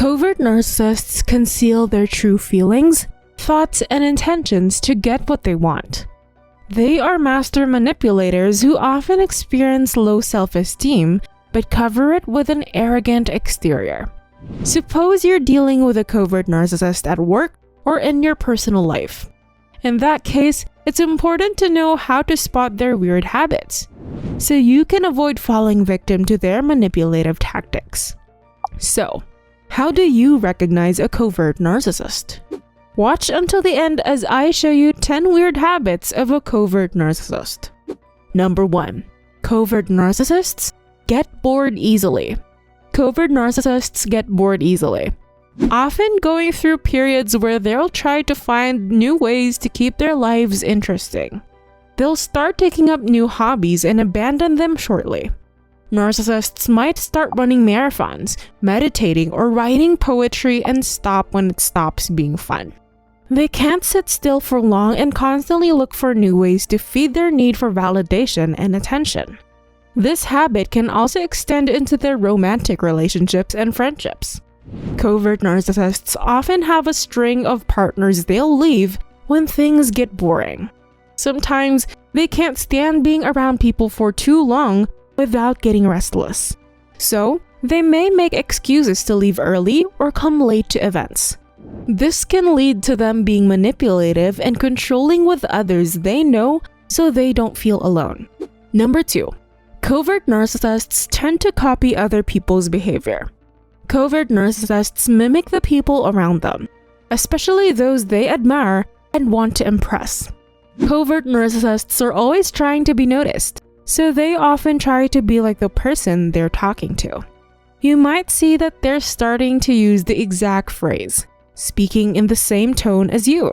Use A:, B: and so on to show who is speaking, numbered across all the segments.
A: Covert narcissists conceal their true feelings, thoughts, and intentions to get what they want. They are master manipulators who often experience low self-esteem but cover it with an arrogant exterior. Suppose you're dealing with a covert narcissist at work or in your personal life. In that case, it's important to know how to spot their weird habits, so you can avoid falling victim to their manipulative tactics. So, how do you recognize a covert narcissist? Watch until the end as I show you 10 weird habits of a covert narcissist. Number 1. Covert narcissists get bored easily. Covert narcissists get bored easily, often going through periods where they'll try to find new ways to keep their lives interesting. They'll start taking up new hobbies and abandon them shortly. Narcissists might start running marathons, meditating, or writing poetry and stop when it stops being fun. They can't sit still for long and constantly look for new ways to feed their need for validation and attention. This habit can also extend into their romantic relationships and friendships. Covert narcissists often have a string of partners they'll leave when things get boring. Sometimes they can't stand being around people for too long without getting restless. So, they may make excuses to leave early or come late to events. This can lead to them being manipulative and controlling with others they know so they don't feel alone. Number 2. Covert narcissists tend to copy other people's behavior. Covert narcissists mimic the people around them, especially those they admire and want to impress. Covert narcissists are always trying to be noticed, so they often try to be like the person they're talking to. You might see that they're starting to use the exact phrase, speaking in the same tone as you,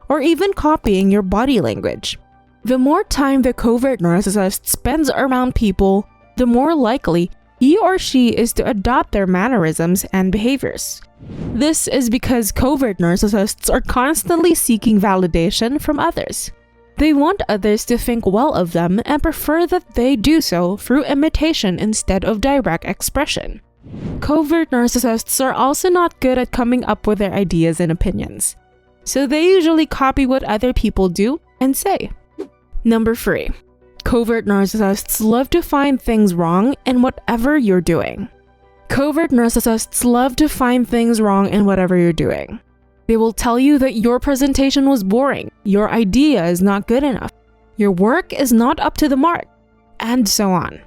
A: or even copying your body language. The more time the covert narcissist spends around people, the more likely he or she is to adopt their mannerisms and behaviors. This is because covert narcissists are constantly seeking validation from others. They want others to think well of them and prefer that they do so through imitation instead of direct expression. Covert narcissists are also not good at coming up with their ideas and opinions, so they usually copy what other people do and say. Number 3. Covert narcissists love to find things wrong in whatever you're doing. Covert narcissists love to find things wrong in whatever you're doing. They will tell you that your presentation was boring, your idea is not good enough, your work is not up to the mark, and so on.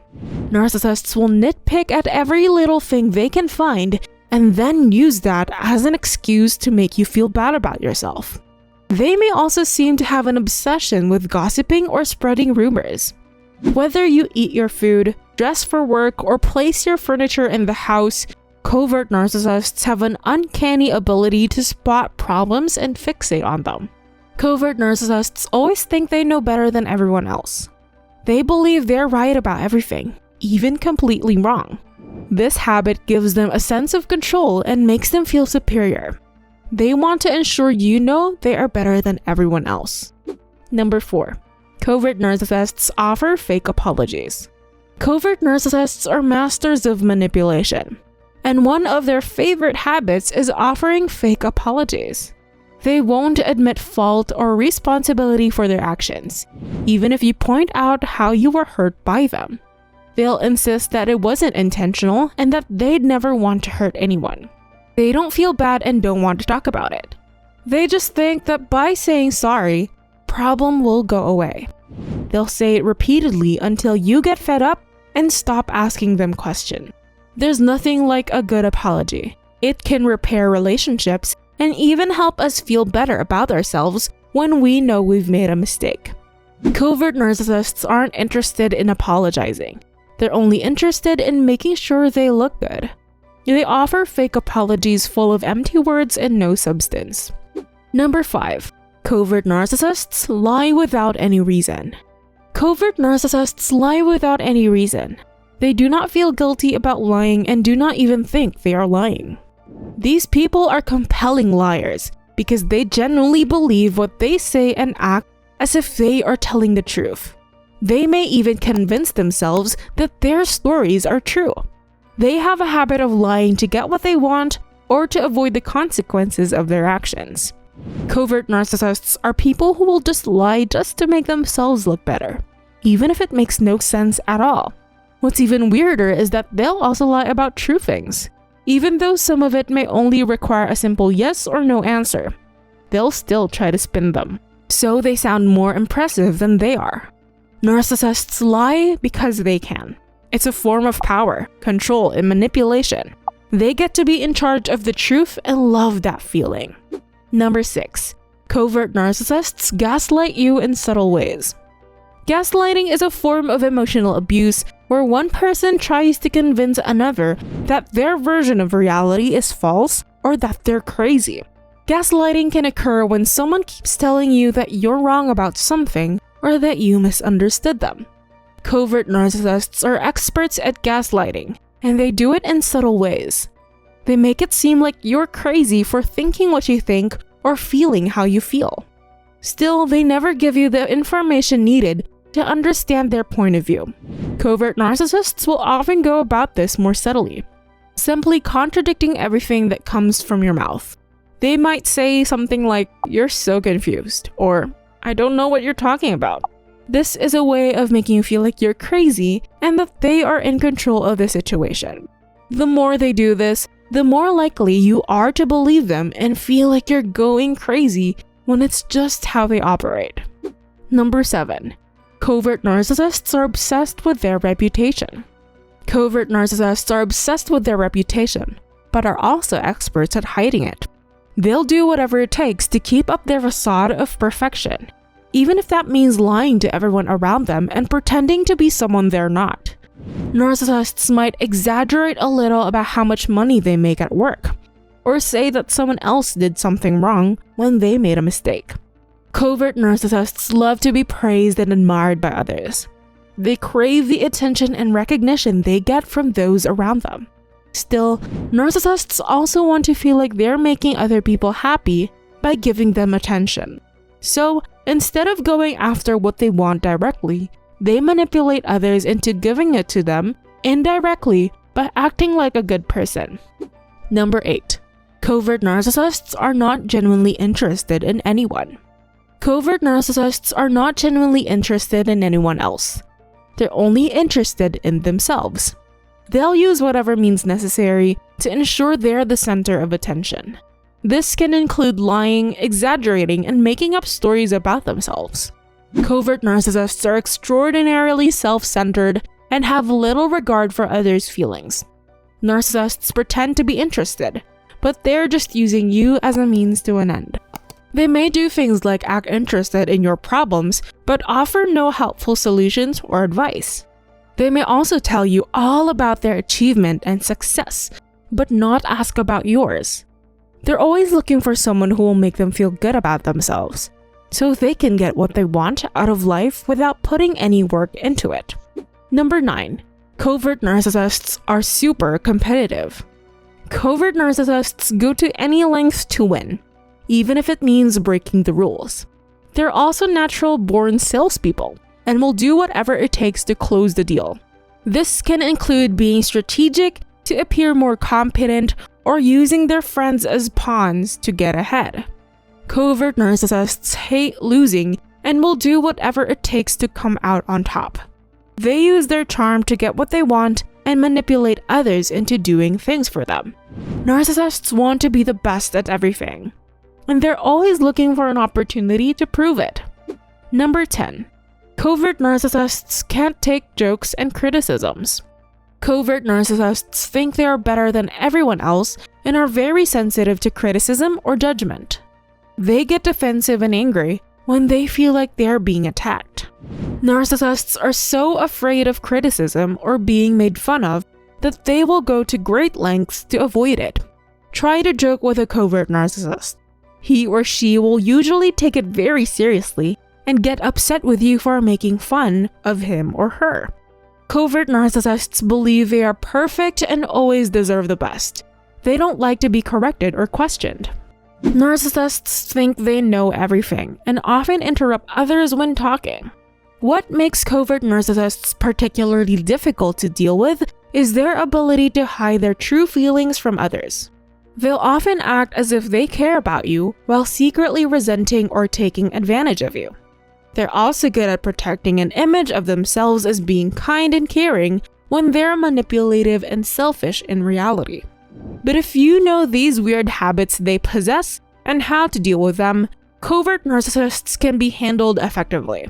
A: Narcissists will nitpick at every little thing they can find and then use that as an excuse to make you feel bad about yourself. They may also seem to have an obsession with gossiping or spreading rumors. Whether you eat your food, dress for work, or place your furniture in the house, covert narcissists have an uncanny ability to spot problems and fixate on them. Covert narcissists always think they know better than everyone else. They believe they're right about everything, even completely wrong. This habit gives them a sense of control and makes them feel superior. They want to ensure you know they are better than everyone else. Number 4. Covert narcissists offer fake apologies. Covert narcissists are masters of manipulation, and one of their favorite habits is offering fake apologies. They won't admit fault or responsibility for their actions, even if you point out how you were hurt by them. They'll insist that it wasn't intentional and that they'd never want to hurt anyone. They don't feel bad and don't want to talk about it. They just think that by saying sorry, problem will go away. They'll say it repeatedly until you get fed up and stop asking them questions. There's nothing like a good apology. It can repair relationships and even help us feel better about ourselves when we know we've made a mistake. Covert narcissists aren't interested in apologizing. They're only interested in making sure they look good. They offer fake apologies full of empty words and no substance. Number 5. Covert narcissists lie without any reason. Covert narcissists lie without any reason. They do not feel guilty about lying and do not even think they are lying. These people are compelling liars because they genuinely believe what they say and act as if they are telling the truth. They may even convince themselves that their stories are true. They have a habit of lying to get what they want or to avoid the consequences of their actions. Covert narcissists are people who will just lie just to make themselves look better, even if it makes no sense at all. What's even weirder is that they'll also lie about true things. Even though some of it may only require a simple yes or no answer, they'll still try to spin them, so they sound more impressive than they are. Narcissists lie because they can. It's a form of power, control, and manipulation. They get to be in charge of the truth and love that feeling. Number 6. Covert narcissists gaslight you in subtle ways. Gaslighting is a form of emotional abuse where one person tries to convince another that their version of reality is false or that they're crazy. Gaslighting can occur when someone keeps telling you that you're wrong about something or that you misunderstood them. Covert narcissists are experts at gaslighting, and they do it in subtle ways. They make it seem like you're crazy for thinking what you think or feeling how you feel. Still, they never give you the information needed to understand their point of view. Covert narcissists will often go about this more subtly, simply contradicting everything that comes from your mouth. They might say something like, "You're so confused," or "I don't know what you're talking about." This is a way of making you feel like you're crazy and that they are in control of the situation. The more they do this, the more likely you are to believe them and feel like you're going crazy when it's just how they operate. Number 7. Covert narcissists are obsessed with their reputation. Covert narcissists are obsessed with their reputation, but are also experts at hiding it. They'll do whatever it takes to keep up their facade of perfection, even if that means lying to everyone around them and pretending to be someone they're not. Narcissists might exaggerate a little about how much money they make at work, or say that someone else did something wrong when they made a mistake. Covert narcissists love to be praised and admired by others. They crave the attention and recognition they get from those around them. Still, narcissists also want to feel like they're making other people happy by giving them attention. So, instead of going after what they want directly, they manipulate others into giving it to them indirectly by acting like a good person. Number 8. Covert narcissists are not genuinely interested in anyone. Covert narcissists are not genuinely interested in anyone else. They're only interested in themselves. They'll use whatever means necessary to ensure they're the center of attention. This can include lying, exaggerating, and making up stories about themselves. Covert narcissists are extraordinarily self-centered and have little regard for others' feelings. Narcissists pretend to be interested, but they're just using you as a means to an end. They may do things like act interested in your problems, but offer no helpful solutions or advice. They may also tell you all about their achievement and success, but not ask about yours. They're always looking for someone who will make them feel good about themselves, so they can get what they want out of life without putting any work into it. Number 9. Covert narcissists are super competitive. Covert narcissists go to any lengths to win, even if it means breaking the rules. They're also natural-born salespeople and will do whatever it takes to close the deal. This can include being strategic to appear more competent or using their friends as pawns to get ahead. Covert narcissists hate losing and will do whatever it takes to come out on top. They use their charm to get what they want and manipulate others into doing things for them. Narcissists want to be the best at everything, and they're always looking for an opportunity to prove it. Number 10. Covert narcissists can't take jokes and criticisms. Covert narcissists think they are better than everyone else and are very sensitive to criticism or judgment. They get defensive and angry when they feel like they're being attacked. Narcissists are so afraid of criticism or being made fun of that they will go to great lengths to avoid it. Try to joke with a covert narcissist. He or she will usually take it very seriously and get upset with you for making fun of him or her. Covert narcissists believe they are perfect and always deserve the best. They don't like to be corrected or questioned. Narcissists think they know everything and often interrupt others when talking. What makes covert narcissists particularly difficult to deal with is their ability to hide their true feelings from others. They'll often act as if they care about you while secretly resenting or taking advantage of you. They're also good at protecting an image of themselves as being kind and caring when they're manipulative and selfish in reality. But if you know these weird habits they possess and how to deal with them, covert narcissists can be handled effectively.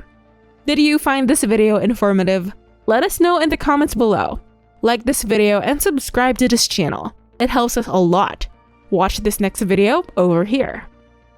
A: Did you find this video informative? Let us know in the comments below. Like this video and subscribe to this channel. It helps us a lot. Watch this next video over here.